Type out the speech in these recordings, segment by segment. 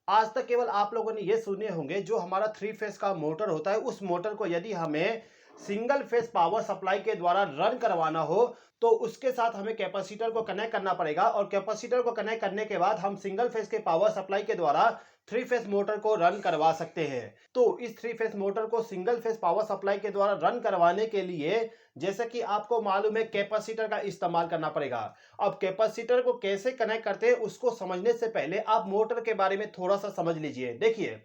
आज तक केवल आप लोगों ने ये सुने होंगे जो हमारा थ्री फेस का मोटर होता है, उस मोटर को यदि हमें सिंगल फेस पावर सप्लाई के द्वारा रन करवाना हो तो उसके साथ हमें कैपेसिटर को कनेक्ट करना पड़ेगा और कैपेसिटर को कनेक्ट करने के बाद हम सिंगल फेस के पावर सप्लाई के द्वारा थ्री फेस मोटर को रन करवा सकते हैं। तो इस थ्री फेस मोटर को सिंगल फेस पावर सप्लाई के द्वारा रन करवाने के लिए जैसे कि आपको मालूम है कैपेसिटर का इस्तेमाल करना पड़ेगा। अब कैपेसिटर को कैसे कनेक्ट करते हैं उसको समझने से पहले आप मोटर के बारे में थोड़ा सा समझ लीजिए। देखिए,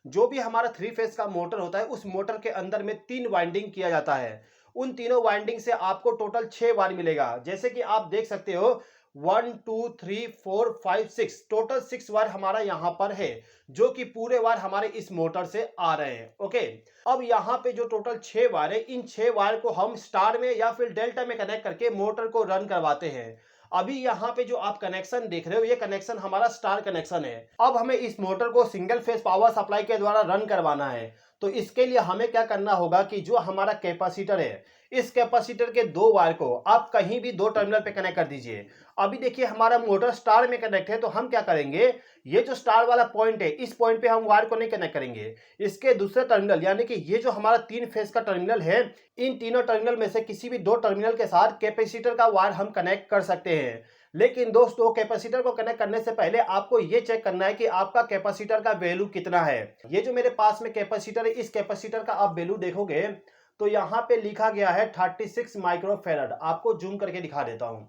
जो भी हमारा थ्री फेस का मोटर होता है उस मोटर के अंदर में 3 वाइंडिंग किया जाता है। उन तीनों वाइंडिंग से आपको टोटल 6 वायर मिलेगा। जैसे कि आप देख सकते हो 1 2 3 4 5 6 टोटल 6 वायर हमारा यहाँ पर है, जो कि पूरे वायर हमारे इस मोटर से आ रहे हैं। ओके, अब यहाँ पे जो टोटल 6 वायर है, इन 6 वायर को हम स्टार में या फिर डेल्टा में कनेक्ट करके मोटर को रन करवाते हैं। अभी यहाँ पे जो आप कनेक्शन देख रहे हो ये कनेक्शन हमारा स्टार कनेक्शन है। अब हमें इस मोटर को सिंगल फेस पावर सप्लाई के द्वारा रन करवाना है। तो इसके लिए हमें क्या करना होगा कि जो हमारा कैपेसिटर है, इस कैपेसिटर के 2 वायर को आप कहीं भी 2 टर्मिनल पे कनेक्ट कर दीजिए। अभी देखिए हमारा मोटर स्टार में कनेक्ट है, तो हम क्या करेंगे, ये जो स्टार वाला पॉइंट है इस पॉइंट पे हम वायर को नहीं कनेक्ट करेंगे। इसके दूसरे टर्मिनल यानी कि ये जो हमारा 3 फेस का टर्मिनल है, इन तीनों टर्मिनल में से किसी भी 2 टर्मिनल के साथ कैपेसिटर का वायर हम कनेक्ट कर सकते हैं। लेकिन दोस्तों, कैपेसिटर को कनेक्ट करने से पहले आपको ये चेक करना है कि आपका कैपेसिटर का वैल्यू कितना है। ये जो मेरे पास में कैपेसिटर है, इस कैपेसिटर का आप वैल्यू देखोगे तो यहाँ पे लिखा गया है 36 माइक्रोफैराड। आपको जूम करके दिखा देता हूँ।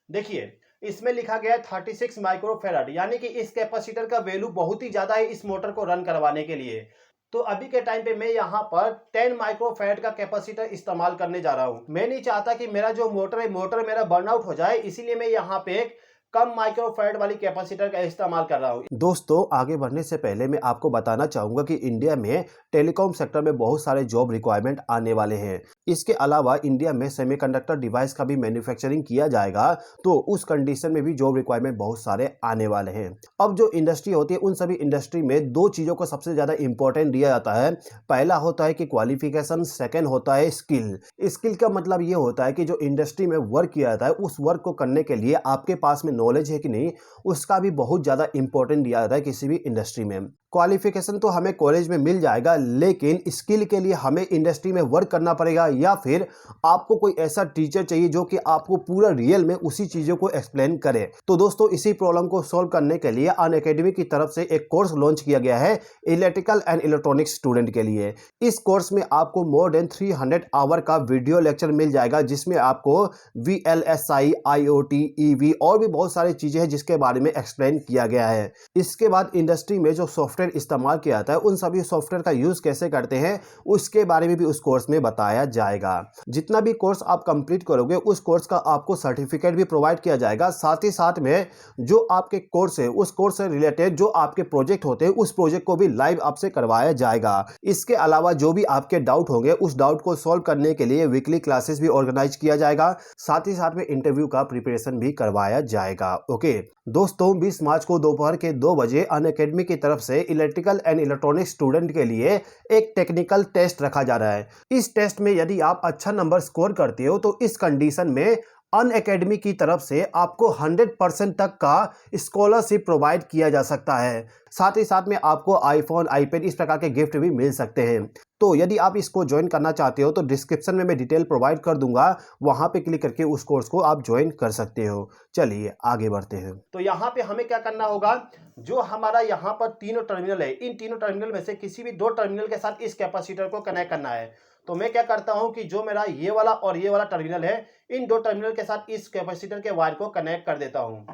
देखिए, इसमें लिखा गया है 36 माइक्रोफैराड, यानी कि इस कैपेसिटर का वैल्यू बहुत ही ज्यादा है इस मोटर को रन करवाने के लिए। तो अभी के टाइम पे मैं यहाँ पर 10 माइक्रोफैराड का कैपेसिटर इस्तेमाल करने जा रहा हूँ। मैं नहीं चाहता कि मेरा जो मोटर है, मोटर मेरा बर्नआउट हो जाए, इसीलिए मैं यहाँ पे एक कम माइक्रोफैराड वाली कैपेसिटर का इस्तेमाल कर रहा हूँ। दोस्तों, आगे बढ़ने से पहले मैं आपको बताना चाहूँगा कि इंडिया में टेलीकॉम सेक्टर में बहुत सारे जॉब रिक्वायरमेंट आने वाले हैं। इसके अलावा इंडिया में सेमीकंडक्टर डिवाइस का भी मैन्युफैक्चरिंग किया जाएगा, तो उस कंडीशन में भी जॉब रिक्वायरमेंट बहुत सारे आने वाले हैं। अब जो इंडस्ट्री होती है, उन सभी इंडस्ट्री में 2 चीज़ों को सबसे ज़्यादा इंपॉर्टेंट दिया जाता है। पहला होता है कि क्वालिफिकेशन, सेकेंड होता है स्किल। स्किल का मतलब ये होता है कि जो इंडस्ट्री में वर्क किया जाता है, उस वर्क को करने के लिए आपके पास में नॉलेज है कि नहीं, उसका भी बहुत ज़्यादा इंपॉर्टेंट दिया जाता है किसी भी इंडस्ट्री में। क्वालिफिकेशन तो हमें कॉलेज में मिल जाएगा, लेकिन स्किल के लिए हमें इंडस्ट्री में वर्क करना पड़ेगा, या फिर आपको कोई ऐसा टीचर चाहिए जो कि आपको पूरा रियल में उसी चीज़ों को एक्सप्लेन करे। तो दोस्तों, इसी प्रॉब्लम को सॉल्व करने के लिए अनअकैडमी की तरफ से एक कोर्स लॉन्च किया गया है इलेक्ट्रिकल एंड इलेक्ट्रॉनिक्स स्टूडेंट के लिए। इस कोर्स में आपको मोर देन 300 आवर का वीडियो लेक्चर मिल जाएगा, जिसमें आपको VLSI, IoT, EV और भी बहुत सारी चीज़ें हैं जिसके बारे में एक्सप्लेन किया गया है। इसके बाद इंडस्ट्री में जो सॉफ्टवेयर इस्तेमाल किया जाता है, उन सभी सॉफ्टवेयर का यूज कैसे करते हैं उसके बारे में भी उस कोर्स में बताया जाएगा। जितना भी कोर्स आप कंप्लीट करोगे, उस कोर्स का आपको सर्टिफिकेट भी प्रोवाइड किया जाएगा। साथ ही साथ में जो आपके कोर्स है, उस कोर्स से रिलेटेड जो आपके प्रोजेक्ट होते हैं, उस प्रोजेक्ट को भी लाइव आपसे करवाया जाएगा। इसके अलावा जो भी आपके डाउट होंगे, उस डाउट को सॉल्व करने के लिए वीकली क्लासेस भी ऑर्गेनाइज किया जाएगा। साथ ही साथ में इंटरव्यू का प्रिपरेशन भी करवाया जाएगा। ओके दोस्तों, 20 मार्च को दोपहर के 2 बजे अनअकैडमी की तरफ से इलेक्ट्रिकल एंड इलेक्ट्रॉनिक्स स्टूडेंट के लिए एक टेक्निकल टेस्ट रखा जा रहा है। इस टेस्ट में यदि आप अच्छा नंबर स्कोर करते हो, तो इस कंडीशन में अनअकैडमी की तरफ से आपको 100% तक का स्कॉलरशिप प्रोवाइड किया जा सकता है। साथ ही साथ में आपको आईफोन, आईपैड इस प्रकार के गिफ्ट भी मिल सकते हैं। तो यदि आप इसको ज्वाइन करना चाहते हो तो डिस्क्रिप्शन में मैं डिटेल प्रोवाइड कर दूंगा, वहां पे क्लिक करके उस कोर्स को आप ज्वाइन कर सकते हो। चलिए आगे बढ़ते हैं। तो यहाँ पे हमें क्या करना होगा, जो हमारा यहाँ पर तीनों टर्मिनल है, इन तीनों टर्मिनल में से किसी भी 2 टर्मिनल के साथ इस कैपेसिटर को कनेक्ट करना है। तो मैं क्या करता हूँ कि जो मेरा ये वाला और ये वाला टर्मिनल है, इन 2 टर्मिनल के साथ इस कैपेसिटर के वायर को कनेक्ट कर देता हूँ।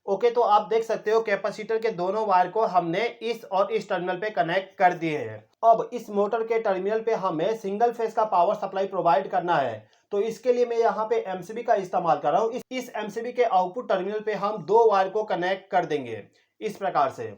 ओके, तो आप देख सकते हो कैपेसिटर के दोनों वायर को हमने इस और इस टर्मिनल पे कनेक्ट कर दिए हैं। अब इस मोटर के टर्मिनल पे हमें सिंगल फेज का पावर सप्लाई प्रोवाइड करना है। तो इसके लिए मैं यहाँ पे MCB का इस्तेमाल कर रहा हूँ। इस MCB के आउटपुट टर्मिनल पे हम 2 वायर को कनेक्ट कर देंगे इस प्रकार से।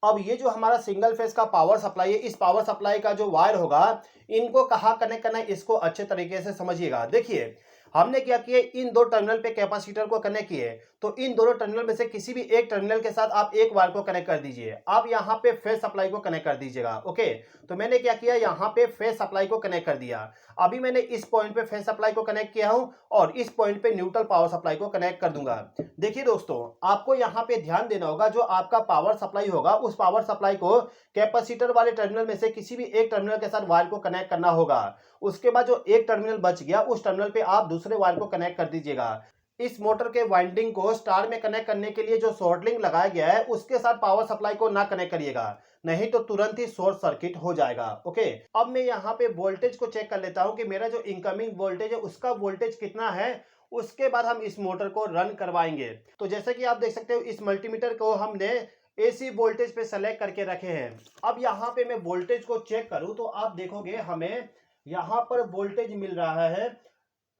अब ये जो हमारा सिंगल फेज का पावर सप्लाई है, इस पावर सप्लाई का जो वायर होगा, इनको कहाँ कनेक्ट करना है इसको अच्छे तरीके से समझिएगा। देखिए, हमने क्या किया, इन 2 टर्मिनल पे कैपेसिटर को कनेक्ट किए, तो इन दोनों टर्मिनल में से किसी भी एक टर्मिनल के साथ आप एक वायर को कनेक्ट कर दीजिए। आप यहाँ पे फेज सप्लाई को कनेक्ट कर दीजिएगा। ओके, तो मैंने क्या किया, यहाँ पे फेज सप्लाई को कनेक्ट कर दिया। अभी मैंने इस पॉइंट पे फेज सप्लाई को कनेक्ट किया हूं और इस पॉइंट पे न्यूट्रल पावर सप्लाई को कनेक्ट कर दूंगा। देखिए दोस्तों, आपको यहाँ पे ध्यान देना होगा, जो आपका पावर सप्लाई होगा उस पावर सप्लाई को कैपेसिटर वाले टर्मिनल में से किसी भी एक टर्मिनल के साथ वायर को कनेक्ट करना होगा। उसके बाद जो एक टर्मिनल बच गया उस टर्मिनल पे आप दूसरे वायर को कनेक्ट कर दीजिएगा। इस मोटर के वाइंडिंग को स्टार में कनेक्ट करने के लिए जो शॉर्ट लिंक लगाया गया है उसके साथ पावर सप्लाई को ना कनेक्ट करिएगा, नहीं तो तुरंत ही शॉर्ट सर्किट हो जाएगा। ओके, अब मैं यहाँ पे वोल्टेज को चेक कर लेता हूँ कि मेरा जो इनकमिंग वोल्टेज है उसका वोल्टेज कितना है। उसके बाद हम इस मोटर को रन करवाएंगे। तो जैसे कि आप देख सकते हो, इस मल्टीमीटर को हमने एसी वोल्टेज पे सेलेक्ट करके रखे हैं। अब यहाँ पे मैं वोल्टेज को चेक करूँ तो आप देखोगे हमें यहाँ पर वोल्टेज मिल रहा है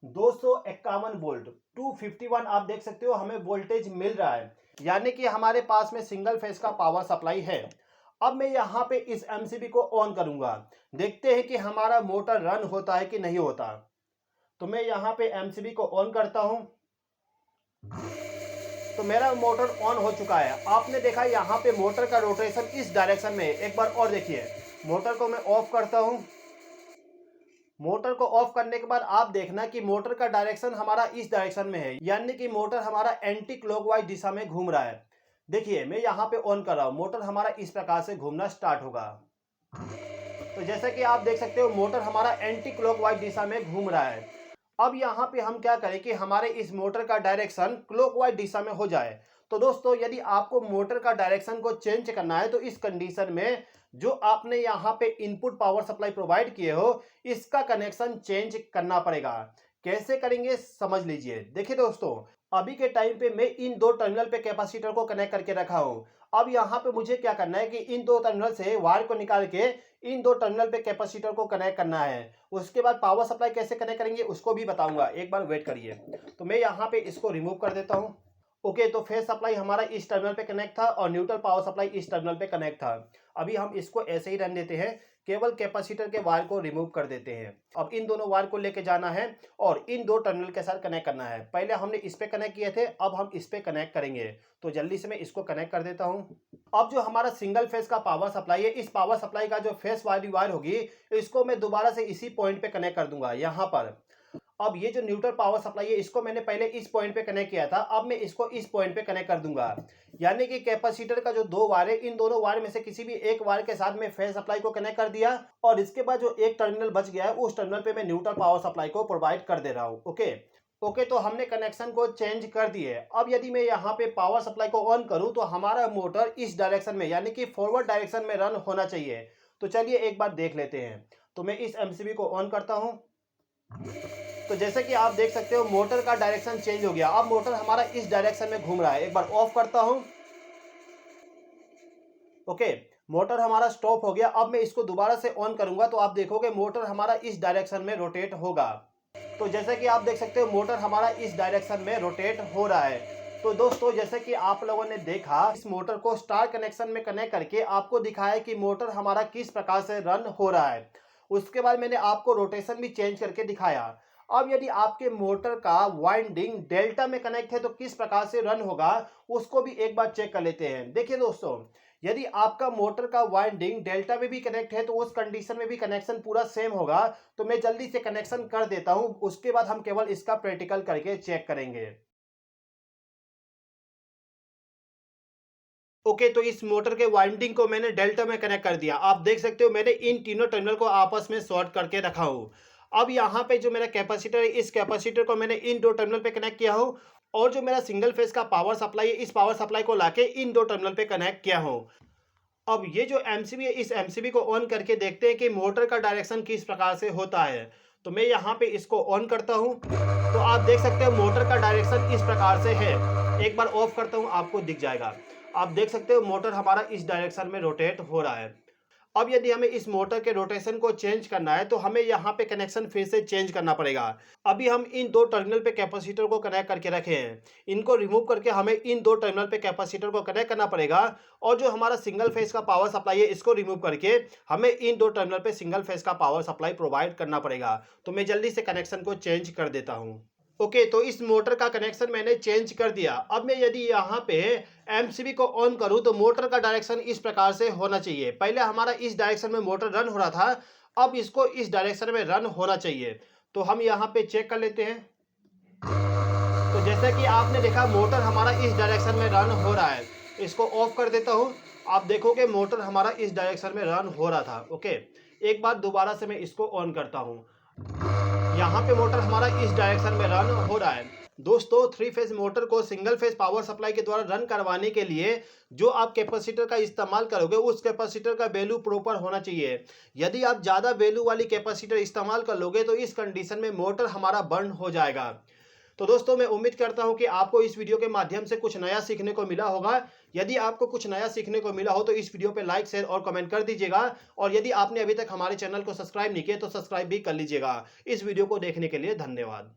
251 वोल्ट, 251 आप देख सकते हो हमें वोल्टेज मिल रहा है, यानी कि हमारे पास में सिंगल फेज का पावर सप्लाई है। अब मैं यहाँ पे इस एमसीबी को ऑन करूंगा, देखते हैं कि हमारा मोटर रन होता है कि नहीं होता। तो मैं यहाँ पे एमसीबी को ऑन करता हूं, तो मेरा मोटर ऑन हो चुका है। आपने देखा यहाँ पे मोटर का रोटेशन इस डायरेक्शन में है। एक बार और देखिए, मोटर को मैं ऑफ करता हूं। मोटर को ऑफ करने के बाद आप देखना कि मोटर का डायरेक्शन हमारा इस डायरेक्शन में है, यानी कि मोटर हमारा एंटी क्लॉकवाइज दिशा में घूम रहा है। देखिए मैं यहाँ पे ऑन कर रहा हूँ, मोटर हमारा इस प्रकार से घूमना स्टार्ट होगा। तो जैसे कि आप देख सकते हो मोटर हमारा एंटी क्लॉकवाइज दिशा में घूम रहा है। अब यहाँ पे हम क्या करें कि हमारे इस मोटर का डायरेक्शन क्लॉकवाइज दिशा में हो जाए। तो दोस्तों, यदि आपको मोटर का डायरेक्शन को चेंज करना है तो इस कंडीशन में जो आपने यहाँ पे इनपुट पावर सप्लाई प्रोवाइड किए हो इसका कनेक्शन चेंज करना पड़ेगा। कैसे करेंगे समझ लीजिए। देखिए दोस्तों, अभी के टाइम पे मैं इन दो टर्मिनल पे कैपेसिटर को कनेक्ट करके रखा हूँ। अब यहाँ पे मुझे क्या करना है कि इन दो टर्मिनल से वायर को निकाल के इन दो टर्मिनल पे कैपेसिटर को कनेक्ट करना है। उसके बाद पावर सप्लाई कैसे कनेक्ट करेंगे उसको भी बताऊंगा, एक बार वेट करिए। तो मैं यहाँ पे इसको रिमूव कर देता हूँ। ओके, तो फेज सप्लाई हमारा इस टर्मिनल पे कनेक्ट था और न्यूट्रल पावर सप्लाई इस टर्मिनल पे कनेक्ट था। अभी हम इसको ऐसे ही रहने देते हैं, केवल कैपेसिटर के वायर को रिमूव कर देते हैं। अब इन दोनों वायर को लेके जाना है और इन दो टर्मिनल के साथ कनेक्ट करना है। पहले हमने इस पे कनेक्ट किए थे, अब हम इस पे कनेक्ट करेंगे। तो जल्दी से मैं इसको कनेक्ट कर देता हूँ। अब जो हमारा सिंगल फेज का पावर सप्लाई है, इस पावर सप्लाई का जो फेज वाली वायर होगी इसको मैं दोबारा से इसी पॉइंट पे कनेक्ट कर दूंगा यहाँ पर। अब ये जो न्यूट्रल पावर सप्लाई है इसको मैंने पहले इस पॉइंट पे कनेक्ट किया था, अब मैं इसको इस पॉइंट पे कनेक्ट कर दूंगा। यानी कि कैपेसिटर का जो दो वायर है, इन दोनों वायर में से किसी भी एक वायर के साथ मैं फेज सप्लाई को कनेक्ट कर दिया और इसके बाद जो एक टर्मिनल बच गया है उस टर्मिनल पे मैं न्यूट्रल पावर सप्लाई को प्रोवाइड कर दे रहा हूँ। ओके, तो हमने कनेक्शन को चेंज कर दिए। अब यदि मैं यहाँ पे पावर सप्लाई को ऑन करूँ तो हमारा मोटर इस डायरेक्शन में यानी कि फॉरवर्ड डायरेक्शन में रन होना चाहिए। तो चलिए एक बार देख लेते हैं। तो मैं इस एमसीबी को ऑन करता हूँ। तो जैसे कि आप देख सकते हो मोटर का डायरेक्शन चेंज हो गया। अब मोटर हमारा इस डायरेक्शन में घूम रहा है। एक बार ऑफ करता हूं। ओके, मोटर हमारा स्टॉप हो गया। अब मैं इसको दोबारा से ऑन करूंगा तो आप देखोगे मोटर हमारा इस डायरेक्शन में रोटेट होगा। तो जैसे कि आप देख सकते हो मोटर हमारा इस डायरेक्शन में रोटेट हो रहा है। तो दोस्तों, जैसे कि आप लोगों ने देखा, इस मोटर को स्टार कनेक्शन में कनेक्ट करके आपको दिखाया कि मोटर हमारा किस प्रकार से रन हो रहा है। उसके बाद मैंने आपको रोटेशन भी चेंज करके दिखाया। अब यदि आपके मोटर का वाइंडिंग डेल्टा में कनेक्ट है तो किस प्रकार से रन होगा उसको भी एक बार चेक कर लेते हैं। देखिए दोस्तों, यदि आपका मोटर का वाइंडिंग डेल्टा में भी कनेक्ट है तो उस कंडीशन में भी कनेक्शन पूरा सेम होगा। तो मैं जल्दी से कनेक्शन कर देता हूं, उसके बाद हम केवल इसका प्रैक्टिकल करके चेक करेंगे। ओके, तो इस मोटर के वाइंडिंग को मैंने डेल्टा में कनेक्ट कर दिया। आप देख सकते हो मैंने इन तीनों टर्मिनल को आपस में शॉर्ट करके रखा हूँ। अब यहाँ पे जो मेरा कैपेसिटर है, इस कैपेसिटर को मैंने इन दो टर्मिनल पे कनेक्ट किया हूँ और जो मेरा सिंगल फेज का पावर सप्लाई है, इस पावर सप्लाई को लाके इन दो टर्मिनल पे कनेक्ट किया हूँ। अब ये जो एमसीबी है, इस एमसीबी को ऑन करके देखते हैं कि मोटर का डायरेक्शन किस प्रकार से होता है। तो मैं यहाँ पे इसको ऑन करता हूँ तो आप देख सकते हो मोटर का डायरेक्शन इस प्रकार से है। एक बार ऑफ करता हूँ, आपको दिख जाएगा। आप देख सकते हो मोटर हमारा इस डायरेक्शन में रोटेट हो रहा है। अब यदि हमें इस मोटर के रोटेशन को चेंज करना है तो हमें यहाँ पे कनेक्शन फिर से चेंज करना पड़ेगा। अभी हम इन दो टर्मिनल पे कैपेसिटर को कनेक्ट करके रखे हैं, इनको रिमूव करके हमें इन दो टर्मिनल पे कैपेसिटर को कनेक्ट करना पड़ेगा और जो हमारा सिंगल फेज का पावर सप्लाई है इसको रिमूव करके हमें इन दो टर्मिनल पे सिंगल फेज का पावर सप्लाई प्रोवाइड करना पड़ेगा। तो मैं जल्दी से कनेक्शन को चेंज कर देता हूँ। ओके, तो इस मोटर का कनेक्शन मैंने चेंज कर दिया। अब मैं यदि यहाँ पे एमसीबी को ऑन करूँ तो मोटर का डायरेक्शन इस प्रकार से होना चाहिए। पहले हमारा इस डायरेक्शन में मोटर रन हो रहा था, अब इसको इस डायरेक्शन में रन होना चाहिए। तो हम यहाँ पे चेक कर लेते हैं। तो जैसा कि आपने देखा मोटर हमारा इस डायरेक्शन में रन हो रहा है। इसको ऑफ कर देता हूँ। आप देखोगे मोटर हमारा इस डायरेक्शन में रन हो रहा था। ओके, एक बार दोबारा से मैं इसको ऑन करता हूँ। यहाँ पे मोटर हमारा इस डायरेक्शन में रन हो रहा है। दोस्तों, 3 फेज मोटर को सिंगल फेज पावर सप्लाई के द्वारा रन करवाने के लिए जो आप कैपेसिटर का इस्तेमाल करोगे उस कैपेसिटर का वैल्यू प्रॉपर होना चाहिए। यदि आप ज़्यादा वैल्यू वाली कैपेसिटर इस्तेमाल कर लोगे तो इस कंडीशन में मोटर हमारा बर्न हो जाएगा। तो दोस्तों, मैं उम्मीद करता हूं कि आपको इस वीडियो के माध्यम से कुछ नया सीखने को मिला होगा। यदि आपको कुछ नया सीखने को मिला हो तो इस वीडियो पे लाइक, शेयर और कमेंट कर दीजिएगा। और यदि आपने अभी तक हमारे चैनल को सब्सक्राइब नहीं किया तो सब्सक्राइब भी कर लीजिएगा। इस वीडियो को देखने के लिए धन्यवाद।